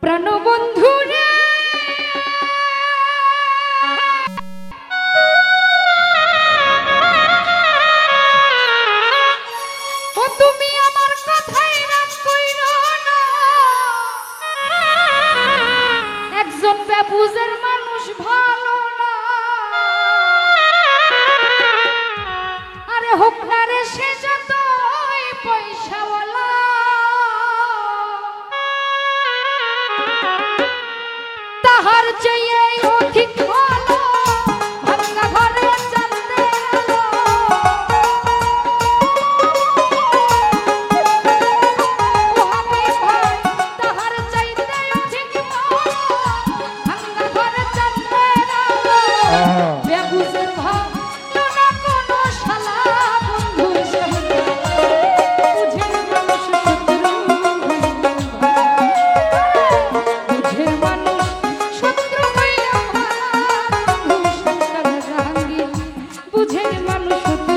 প্রাণবন্ধু রে ও তুমি আমার কথাই রাগ কইরো না। একজন বেবুজের মানুষ ভালো না, আরে হোক না রে সে যতই পয়সাওয়ালা, তাহার চেয়ে অধিক ভালো ভাঙা ঘরে চাঁদে আলো। ও হাবিব ভাই, তাহার চাইতে অধিক ভালো ভাঙা ঘরে চাঁদে আলো। বেবুজের ভালো না কোনো শালা বন্ধুর সঙ্গে, বুঝের মানুষ শত্রু বুঝের মানুষ শত্রু হইয়া বুঝের মানুষ শত্রু।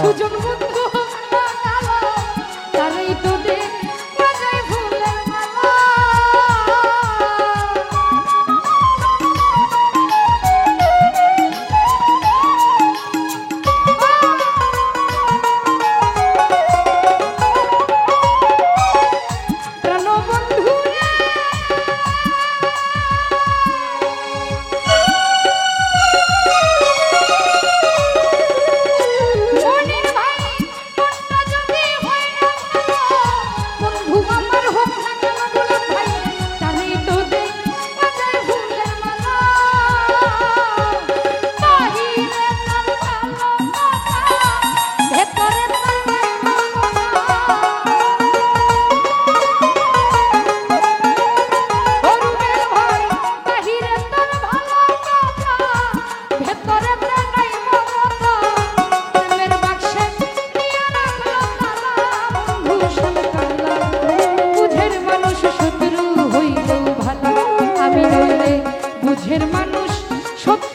সুজন বন্ধু লাগালো, তারই তো দে বাজায় ফুলের মালা। প্রাণবন্ধু রে মনির ভাই, মনটা যদি হয় না ভালো, বন্ধু আমার হোক না কেন গোলাম ভাই, তারই তো দে বাজায় ফুলের মালা। বাহিরে তার কালো মাথা, ভেতরে তার নাই মমতা। অরুণের ভাই, বাহিরে তার ভালো কথা, ভেতরে তার নাই মমতা। প্রেমের বাক্সে নিয়ে রাখলো তালা, বন্ধু শালকালা। বুঝের মানুষ শত্রু হইলেও ভালো, আমি নইলে বুঝের মানুষ শত্রু।